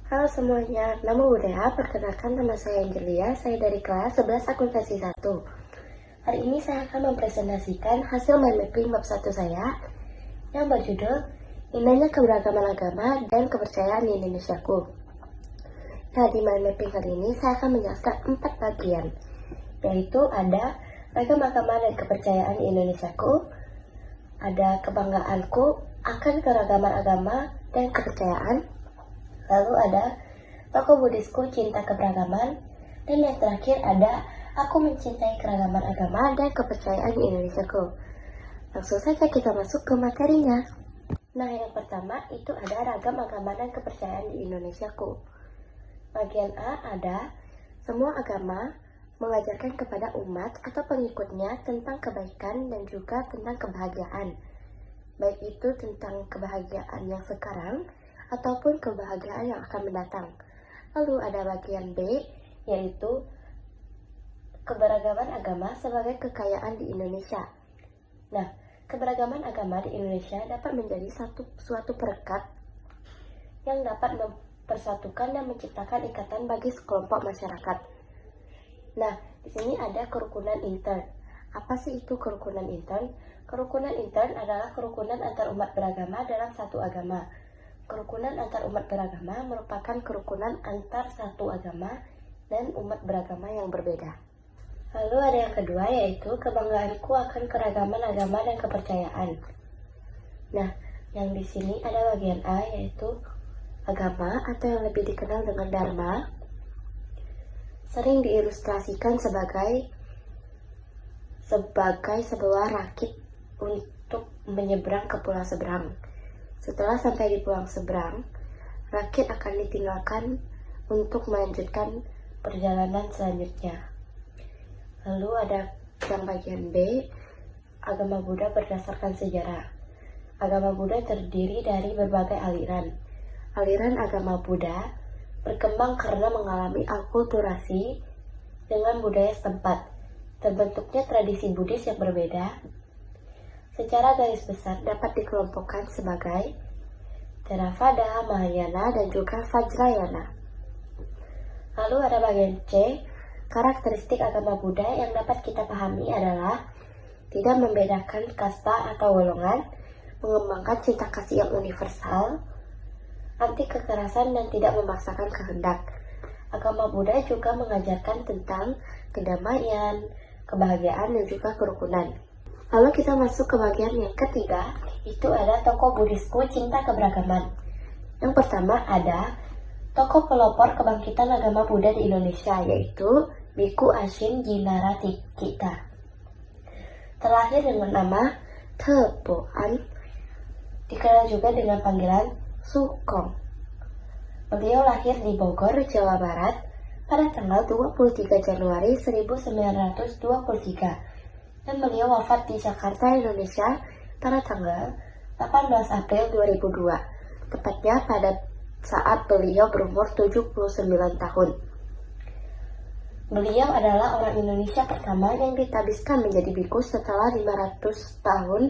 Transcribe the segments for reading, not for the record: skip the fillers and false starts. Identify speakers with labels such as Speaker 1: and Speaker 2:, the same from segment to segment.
Speaker 1: Halo semuanya, nama budaya, perkenalkan nama saya Angelia, saya dari kelas 11 akuntansi 1. Hari ini saya akan mempresentasikan hasil mind mapping bab 1 saya yang berjudul Indahnya Keberagaman Agama dan Kepercayaan di Indonesiaku. Nah, di mind mapping kali ini saya akan menjelaskan 4 bagian, yaitu ada ragam agama dan kepercayaan di Indonesiaku, ada kebanggaanku akan keragaman agama dan kepercayaan, lalu ada tokoh Buddhisku cinta keberagaman, dan yang terakhir ada aku mencintai keragaman agama dan kepercayaan di Indonesiaku. Langsung saja kita masuk ke materinya. Nah, yang pertama itu ada ragam agama dan kepercayaan di Indonesiaku. Bagian A ada semua agama mengajarkan kepada umat atau pengikutnya tentang kebaikan dan juga tentang kebahagiaan. Baik itu tentang kebahagiaan yang sekarang ataupun kebahagiaan yang akan mendatang. Lalu ada bagian B, yaitu keberagaman agama sebagai kekayaan di Indonesia. Nah, keberagaman agama di Indonesia dapat menjadi suatu perekat yang dapat mempersatukan dan menciptakan ikatan bagi sekelompok masyarakat. Nah, di sini ada kerukunan intern. Apa sih itu kerukunan intern? Kerukunan intern adalah kerukunan antar umat beragama dalam satu agama. Kerukunan antar umat beragama merupakan kerukunan antar satu agama dan umat beragama yang berbeda. Lalu ada yang kedua, yaitu kebanggaanku akan keragaman agama dan kepercayaan. Nah, yang di sini ada bagian A, yaitu agama atau yang lebih dikenal dengan Dharma, sering diilustrasikan sebagai sebuah rakit untuk menyeberang ke pulau seberang. Setelah sampai di pulau seberang, rakit akan ditinggalkan untuk melanjutkan perjalanan selanjutnya. Lalu ada yang bagian B, agama Buddha berdasarkan sejarah. Agama Buddha terdiri dari berbagai aliran. Aliran agama Buddha berkembang karena mengalami akulturasi dengan budaya setempat. Terbentuknya tradisi Buddhis yang berbeda. Secara garis besar dapat dikelompokkan sebagai Theravada, Mahayana, dan juga Vajrayana. Lalu ada bagian C, karakteristik agama Buddha yang dapat kita pahami adalah tidak membedakan kasta atau golongan, mengembangkan cinta kasih yang universal, anti kekerasan dan tidak memaksakan kehendak. Agama Buddha juga mengajarkan tentang kedamaian, kebahagiaan, dan juga kerukunan. Lalu kita masuk ke bagian yang ketiga, itu ada tokoh Buddhisku cinta keberagaman. Yang pertama ada tokoh pelopor kebangkitan agama Buddha di Indonesia, yaitu Biku Ashin Jinaratikita. Terlahir dengan nama Tepoan, dikenal juga dengan panggilan Sukong. Beliau lahir di Bogor, Jawa Barat pada tanggal 23 Januari 1923 dan beliau wafat di Jakarta, Indonesia pada tanggal 18 April 2002, tepatnya pada saat beliau berumur 79 tahun. Beliau adalah orang Indonesia pertama yang ditabiskan menjadi biku setelah 500 tahun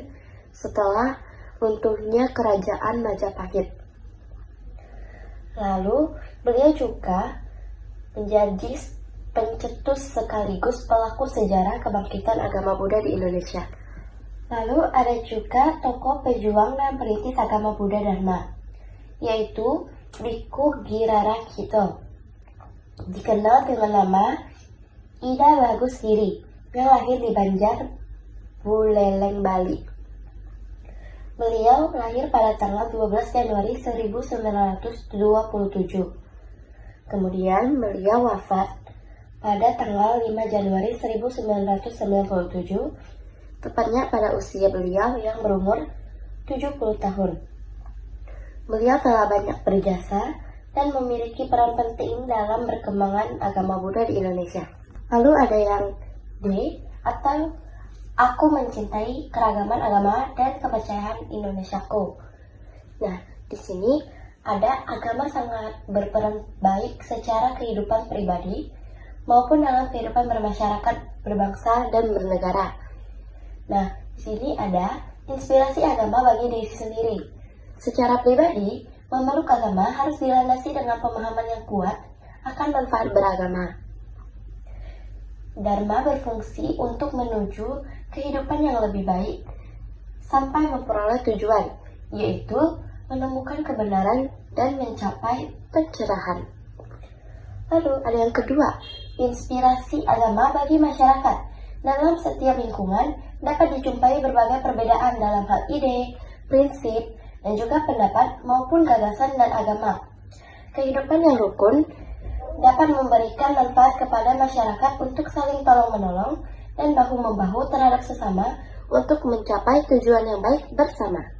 Speaker 1: setelah runtuhnya kerajaan Majapahit. Lalu, beliau juga menjadi pencetus sekaligus pelaku sejarah kebangkitan agama Buddha di Indonesia. Lalu ada juga tokoh pejuang dan perintis agama Buddha Dharma, yaitu Biku Girarakito, dikenal dengan nama Ida Bagus Giri, yang lahir di Banjar, Buleleng, Bali. Beliau lahir pada tanggal 12 Januari 1927. Kemudian beliau wafat pada tanggal 5 Januari 1997, tepatnya pada usia beliau yang berumur 70 tahun. Beliau telah banyak berjasa dan memiliki peran penting dalam perkembangan agama Buddha di Indonesia. Lalu ada yang D, atau aku mencintai keragaman agama dan kepercayaan Indonesiaku. Nah, di sini ada agama sangat berperan baik secara kehidupan pribadi maupun dalam kehidupan bermasyarakat, berbangsa, dan bernegara. Nah, di sini ada inspirasi agama bagi diri sendiri. Secara pribadi, Memeluk agama harus dilandasi dengan pemahaman yang kuat akan manfaat beragama. Dharma berfungsi untuk menuju kehidupan yang lebih baik sampai memperoleh tujuan, yaitu menemukan kebenaran dan mencapai pencerahan. Lalu ada yang kedua, inspirasi agama bagi masyarakat. Dalam setiap lingkungan dapat dijumpai berbagai perbedaan dalam hal ide, prinsip, dan juga pendapat maupun gagasan dan agama. Kehidupan yang rukun dapat memberikan manfaat kepada masyarakat untuk saling tolong-menolong dan bahu-membahu terhadap sesama untuk mencapai tujuan yang baik bersama.